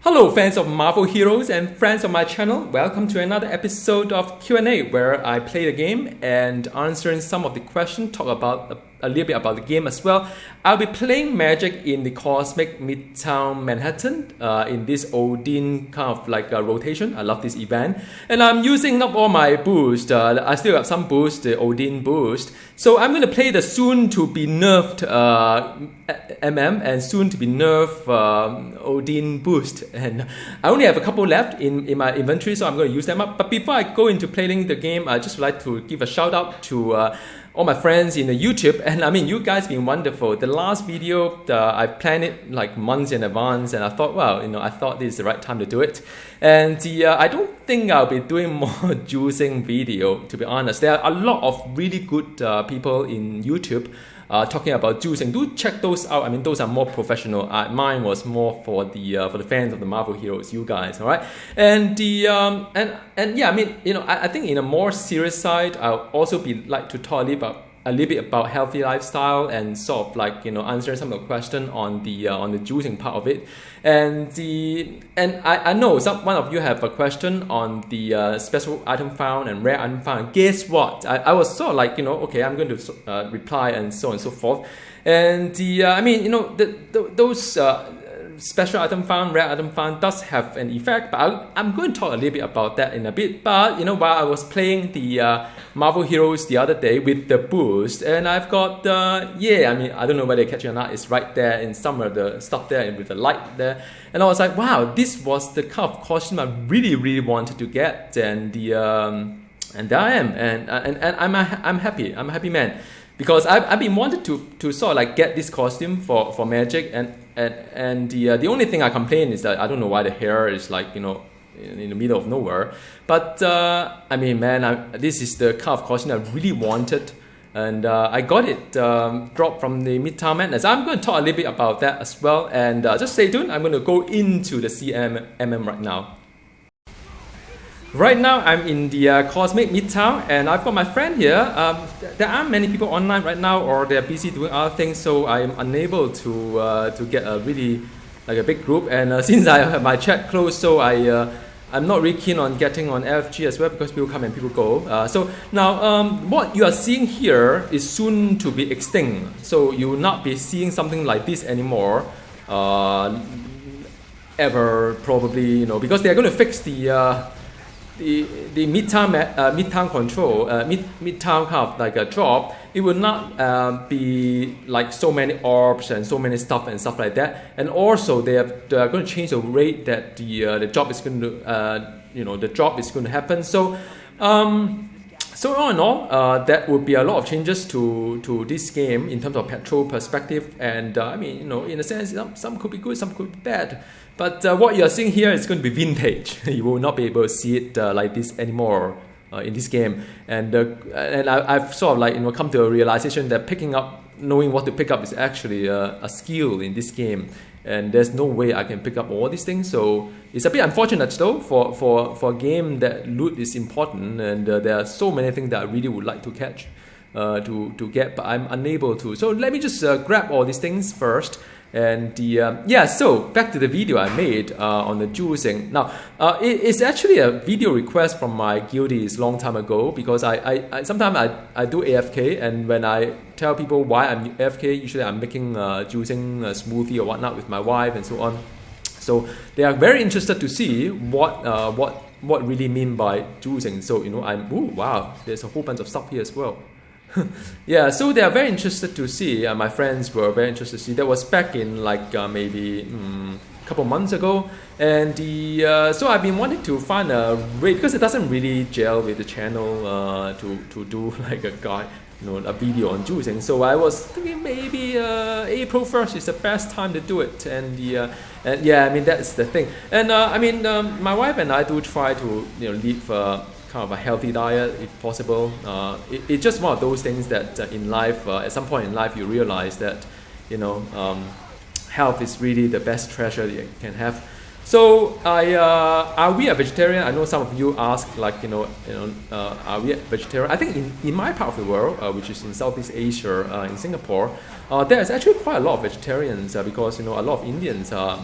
Hello fans of Marvel Heroes and friends of my channel, welcome to another episode of Q&A where I play the game and answering some of the questions, talk about a little bit about the game as well. I'll be playing Magic in the Cosmic Midtown Manhattan in this Odin kind of like rotation. I love this event. And I'm using up all my boost. I still have some boost, the Odin boost. So I'm going to play the soon to be nerfed MM and soon to be nerfed Odin boost. And I only have a couple left in my inventory, so I'm going to use them up. But before I go into playing the game, I just would like to give a shout out to all my friends in the YouTube. And I mean, you guys have been wonderful. The last video, I planned it like months in advance, and I thought, well, I thought this is the right time to do it. And I don't think I'll be doing more juicing video, to be honest. There are a lot of really good people in YouTube talking about juicing. Do check those out. I mean, those are more professional. Mine was more for the fans of the Marvel Heroes, you guys. All right, and yeah, I mean, I think in a more serious side, I'll also be like to talk a little bit about healthy lifestyle and sort of like answering some of the question on the juicing part of it. And I know one of you have a question on the special item found and rare item found. Guess what? I was sort of like okay, I'm going to reply and so on and so forth. And I mean those special item found, rare item found does have an effect, but I'm going to talk a little bit about that in a bit. But while I was playing the Marvel Heroes the other day with the boost, and I've got I mean, I don't know whether you catch it or not, it's right there in some of the stuff there with the light there, and I was like, wow, this was the kind of costume I really wanted to get, and and there I am, and I'm happy man, because I've been wanted to sort of like get this costume for Magic, and the only thing I complain is that I don't know why the hair is like in the middle of nowhere. But I mean, man, this is the kind of costume I really wanted, and I got it dropped from the Midtown Madness. I'm going to talk a little bit about that as well, and just stay tuned. I'm going to go into the CMM right now. Right now, I'm in the Cosmic Midtown, and I've got my friend here. There aren't many people online right now, or they're busy doing other things, so I'm unable to get a really like a big group. And since I have my chat closed, so I'm not really keen on getting on LFG as well, because people come and people go. So now, what you are seeing here is soon to be extinct. So you will not be seeing something like this anymore, ever probably, because they are going to fix the midtown control, midtown kind of like a drop. It will not be like so many orbs and so many stuff like that. And also they are going to change the rate that the drop is going to the drop is going to happen. So so all in all, that would be a lot of changes to this game in terms of patrol perspective. And I mean, in a sense, some could be good, some could be bad. But what you're seeing here is going to be vintage. You will not be able to see it like this anymore in this game. And I've sort of like come to a realization that knowing what to pick up is actually a skill in this game. And there's no way I can pick up all these things. So it's a bit unfortunate though for a game that loot is important, and there are so many things that I really would like to catch to get, but I'm unable to. So let me just grab all these things first. And so back to the video I made on the juicing. Now, it's actually a video request from my guildies long time ago, because I sometimes I do AFK, and when I tell people why I'm AFK, usually I'm making juicing smoothie or whatnot with my wife and so on. So they are very interested to see what really mean by juicing. So wow, there's a whole bunch of stuff here as well. Yeah, so they are very interested to see. My friends were very interested to see. That was back in like maybe a couple months ago, and so I've been wanting to find a rate, because it doesn't really gel with the channel to do like a video on juicing. So I was thinking maybe April 1st is the best time to do it, and yeah, I mean that's the thing. And I mean my wife and I do try to live kind of a healthy diet if possible. It's just one of those things that in life, at some point in life, you realize that health is really the best treasure that you can have. So are we a vegetarian? I know some of you ask like are we a vegetarian? I think in my part of the world, which is in Southeast Asia, in Singapore, there's actually quite a lot of vegetarians because a lot of Indians are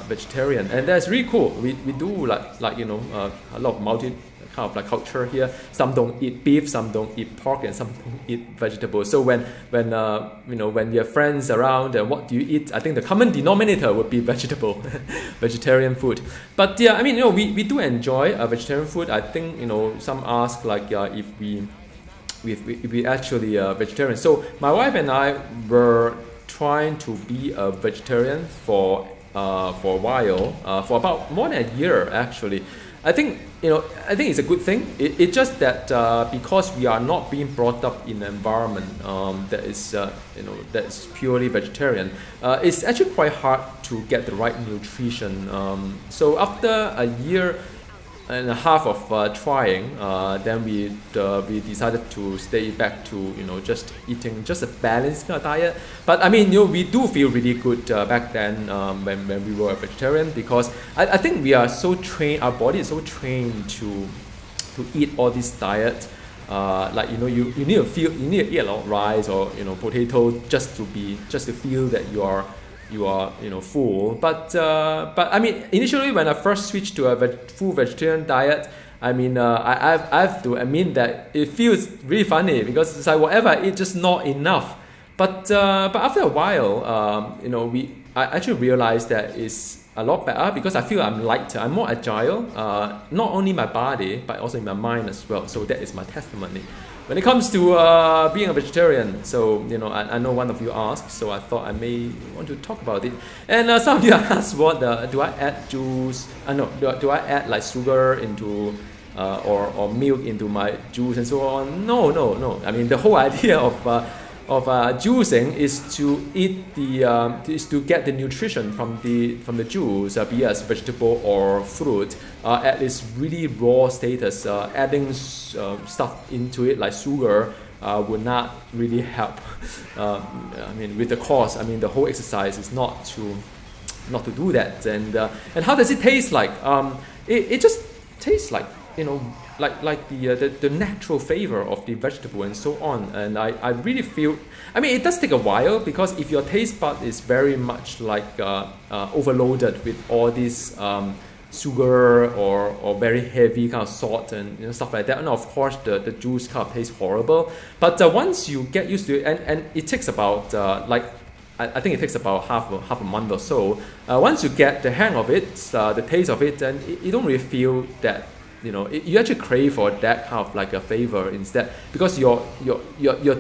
vegetarian, and that's really cool. We do like a lot of multi kind of like culture here. Some don't eat beef, some don't eat pork, and some don't eat vegetables. So when you have friends around, and what do you eat? I think the common denominator would be vegetarian food. But yeah, I mean, we do enjoy vegetarian food. I think some ask like if we actually vegetarian. So my wife and I were trying to be a vegetarian for a while, for about more than a year actually. I think it's a good thing. It's just that because we are not being brought up in an environment that is purely vegetarian, it's actually quite hard to get the right nutrition. So after a year and a half of trying, then we decided to stay back to just eating just a balanced kind of diet. But I mean we do feel really good back then when we were a vegetarian, because I think we are so trained, our body is so trained to eat all these diets. Like you need to eat a lot of rice or potato just to feel that you are full. But I mean, initially when I first switched to a full vegetarian diet, I mean, I have to admit that it feels really funny, because it's like whatever I eat, just not enough. But after a while, I actually realized that it's a lot better, because I feel I'm lighter, I'm more agile, not only my body but also in my mind as well. So that is my testimony when it comes to being a vegetarian. So I know one of you asked, so I thought I may want to talk about it. And some of you asked, what do I add juice? No, do I add like sugar into or milk into my juice and so on? No. I mean, the whole idea of juicing is to eat is to get the nutrition from the juice, be it as vegetable or fruit, at its really raw status. Adding stuff into it like sugar would not really help. I mean, with the cost, I mean, the whole exercise is not to do that. And how does it taste like? It just tastes like like the natural flavor of the vegetable and so on. And I really feel, I mean, it does take a while, because if your taste bud is very much like overloaded with all this sugar or very heavy kind of salt and stuff like that, and of course the juice kind of tastes horrible. But once you get used to it, and it takes about I think it takes about half a month or so. Once you get the hang of it, the taste of it, then you don't really feel that. You actually crave for that kind of like a flavor instead, because you're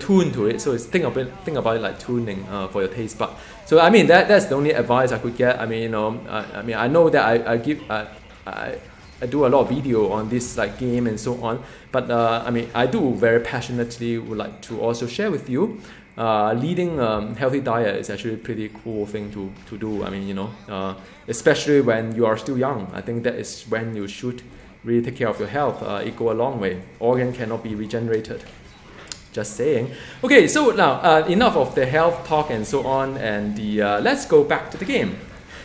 tuned to it. So it's think about it like tuning for your taste bud. So I mean that's the only advice I could get. I mean I know that I do a lot of video on this like game and so on, but I mean I do very passionately would like to also share with you. Leading healthy diet is actually a pretty cool thing to do. I mean especially when you are still young. I think that is when you should really take care of your health. It go a long way. Organ cannot be regenerated. Just saying. Okay, so now enough of the health talk and so on, and let's go back to the game.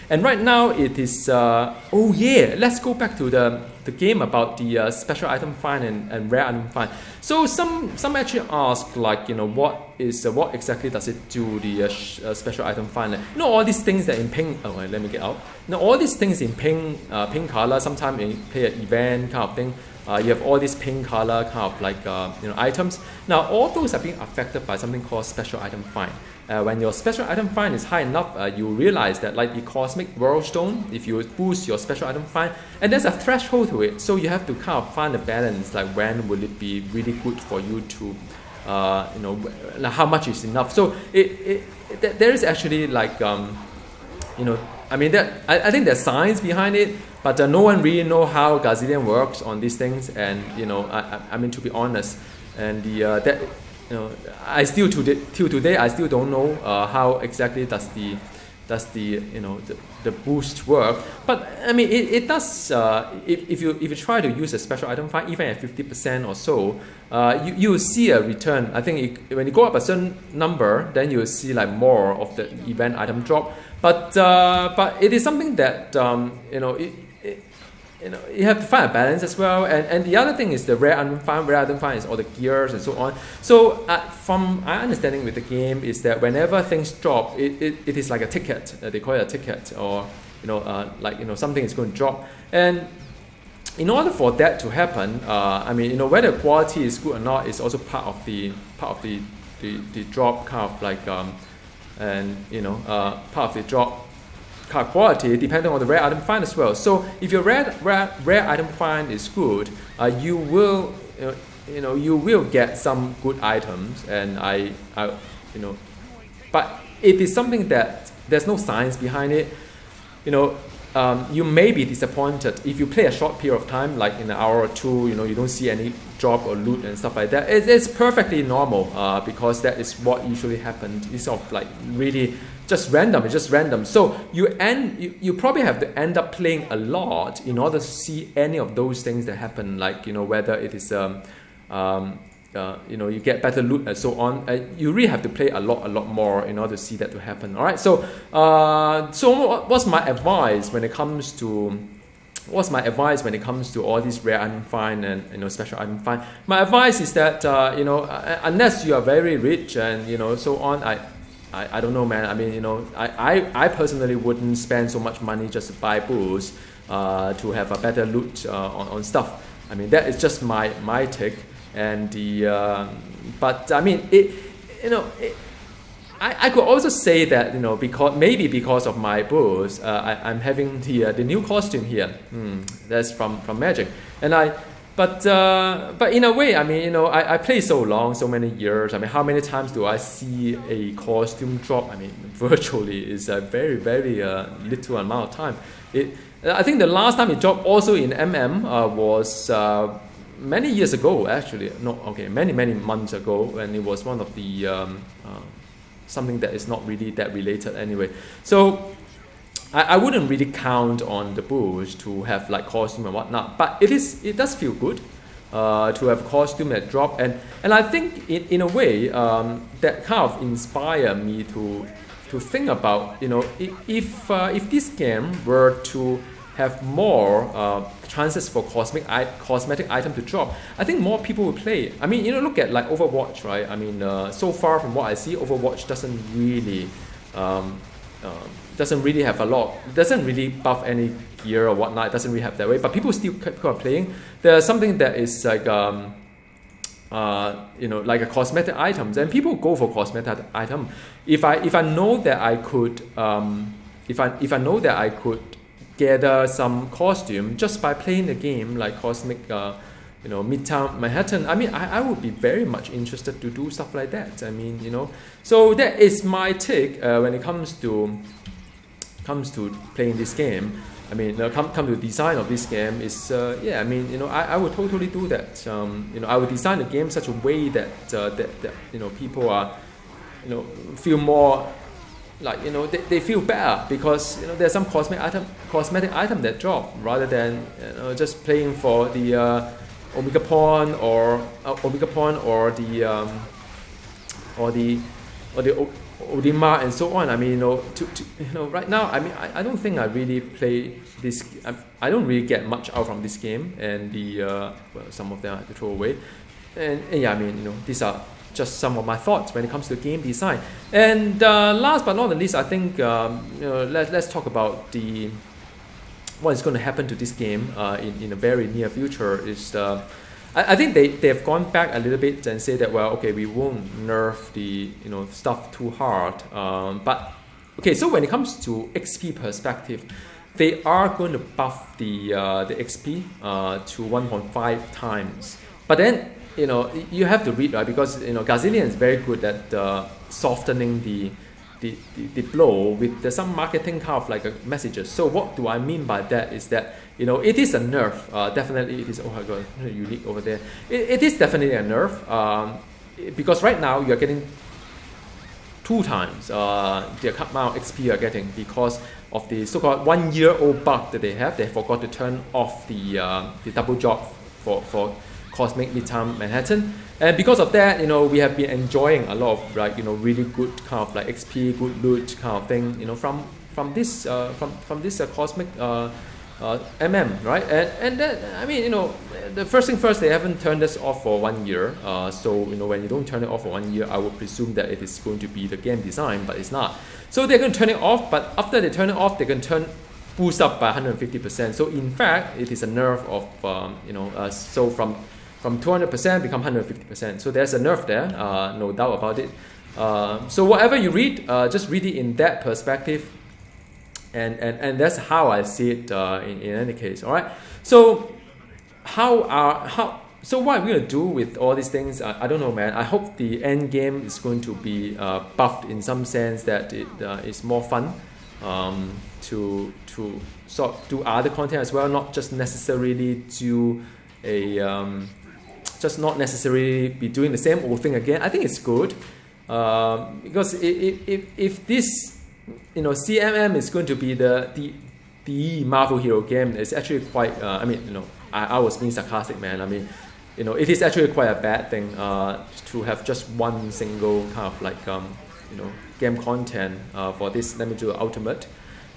And right now it is let's go back to the game about the special item find and rare item find. So some actually ask like what exactly does it do, the special item find? All these things that in pink. Oh wait, let me get out. All these things in pink color. Sometimes in play an event kind of thing. You have all these pink color kind of like items. Now all those are being affected by something called special item find. When your special item find is high enough, you realize that like the cosmic world stone, if you boost your special item find, and there's a threshold to it, so you have to kind of find a balance, like when will it be really good for you to, how much is enough. So there is actually like, I mean I think there's science behind it, but no one really know how Gazillion works on these things, and I mean to be honest, and I still till today I still don't know how exactly does the boost work. But I mean it does. If you try to use a special item find even at 50% or so, you will see a return. I think when you go up a certain number, then you will see like more of the event item drop. But it is something that you have to find a balance as well. And the other thing is the rare item find is all the gears and so on. So from my understanding with the game is that whenever things drop, it is like a ticket. They call it a ticket, or something is going to drop. And in order for that to happen, whether quality is good or not is also part of the drop kind of like part of the drop kind of quality depending on the rare item find as well. So if your rare item find is good, you will get some good items, and but it is something that there's no science behind it. You may be disappointed if you play a short period of time, like in an hour or two. You don't see any drop or loot and stuff like that. It's perfectly normal because that is what usually happens. It's sort of like really just random. It's just random. So you probably have to end up playing a lot in order to see any of those things that happen. Like whether it is you get better loot and so on. You really have to play a lot more in order to see that to happen. All right. So what's my advice when it comes to all these rare item find and special item find? My advice is that unless you are very rich and so on, I don't know, man. I personally wouldn't spend so much money just to buy boosts to have a better loot on stuff. That is just my take. And I could also say that because of my boost, I'm having the new costume here. That's from Magic, but in a way, I play so long, so many years. How many times do I see a costume drop? Virtually is a very very little amount of time. I think the last time it dropped also in was. Many years ago, actually, many months ago, when it was one of the something that is not really that related anyway. So I wouldn't really count on the boost to have like costume and whatnot, but it does feel good to have costume that drop, and I think in a way that kind of inspired me to think about if this game were to have more chances for cosmetic item to drop, I think more people will play. Look at like Overwatch, right? So far from what I see, Overwatch doesn't really have a lot, doesn't really buff any gear or whatnot. It doesn't really have that way, but people still keep playing. There's something that is like like a cosmetic items, and people go for cosmetic item. If I know that I could gather some costume just by playing the game, like Cosmic, Midtown Manhattan. I would be very much interested to do stuff like that. So that is my take when it comes to playing this game. Come to the design of this game is I would totally do that. I would design the game such a way that people are feel more. Like they feel better because there's some cosmetic item that drop rather than just playing for the Omega Pawn or the Odima and so on. Right now I don't think I really play this. I don't really get much out from this game, and some of them I have to throw away. And these are just some of my thoughts when it comes to game design. And last but not the least, I think let's talk about what is going to happen to this game in a very near future. Is I think they have gone back a little bit and say that we won't nerf the stuff too hard. But so when it comes to XP perspective, they are going to buff the XP to 1.5 times. But then you have to read, right? Because Gazillion is very good at softening the blow with some marketing kind of like messages. So what do I mean by that is that it is a nerf. Definitely it is. Oh my god, unique over there. It is definitely a nerf because right now you are getting 2 times the amount of XP you are getting because of the so-called 1-year-old bug that they have. They forgot to turn off the double job for Cosmic Midtown Manhattan, and because of that, we have been enjoying a lot of really good kind of like XP, good loot kind of thing, from this Cosmic right? And that, I mean, you know, the first thing first, they haven't turned this off for 1 year. So, you know, when you don't turn it off for 1 year, I would presume that it is going to be the game design, but it's not. So they're going to turn it off, but after they turn it off, they can boost up by 150%. So in fact, it is a nerf of, you know, so from 200% become 150%. So there's a nerf there, no doubt about it. So whatever you read, just read it in that perspective. And that's how I see it in any case. All right. So so what are we gonna do with all these things? I don't know, man. I hope the end game is going to be buffed in some sense, that it is more fun to sort of do other content as well, not just necessarily do just not necessarily be doing the same old thing again. I think it's good because if this, you know, CMM is going to be the Marvel hero game, it's actually quite. I mean, you know, I was being sarcastic, man. I mean, you know, it is actually quite a bad thing to have just one single kind of like you know, game content for this. Let me do Ultimate.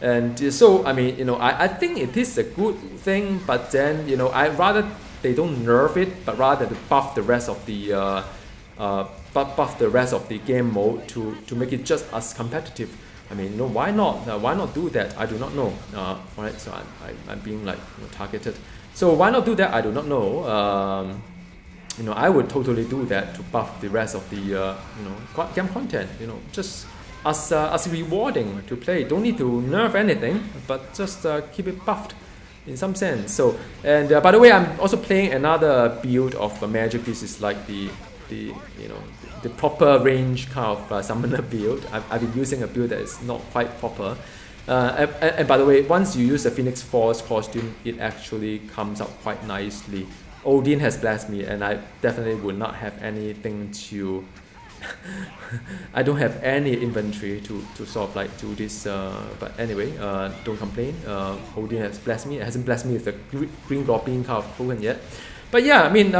And so, I mean, you know, I think it is a good thing, but then, you know, I rather they don't nerf it, but rather to buff the rest of the buff the rest of the game mode to make it just as competitive. I mean, you know, why not do that? I do not know. Right, so I'm being like, you know, targeted. So why not do that? I do not know. You know, I would totally do that to buff the rest of the you know, game content. You know, just as rewarding to play. Don't need to nerf anything, but just keep it buffed in some sense. So, and by the way, I'm also playing another build of magic. This is like the you know, the proper range kind of summoner build. I've been using a build that is not quite proper. And by the way, once you use the Phoenix Force costume, it actually comes out quite nicely. Odin has blessed me, and I definitely would not have anything to I don't have any inventory to sort of like do this, but anyway, don't complain. Odin has blessed me. It hasn't blessed me with the green goblin kind of token yet, but yeah, I mean,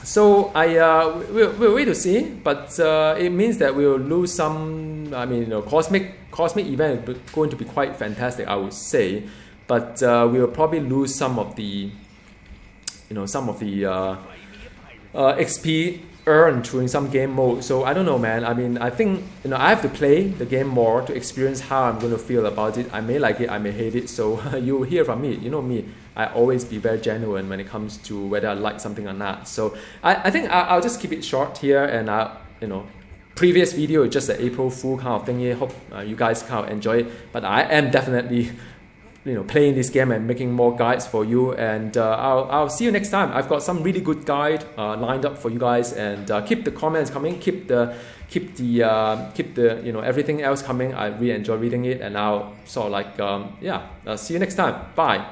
so we'll wait to see, but it means that we'll lose some. I mean, you know, cosmic event is going to be quite fantastic, I would say, but we'll probably lose some of the, you know, XP earned during some game mode. So I don't know, man. I mean, I think, you know, I have to play the game more to experience how I'm going to feel about it. I may like it, I may hate it. So you will hear from me. You know me, I always be very genuine when it comes to whether I like something or not. So I think I'll just keep it short here, and you know, previous video is just an April Fool kind of thingy. Hope you guys kind of enjoy it. But I am definitely, you know, playing this game and making more guides for you, and I'll see you next time. I've got some really good guide lined up for you guys, and keep the comments coming, keep the you know, everything else coming. I really enjoy reading it, and I'll sort of like see you next time. Bye.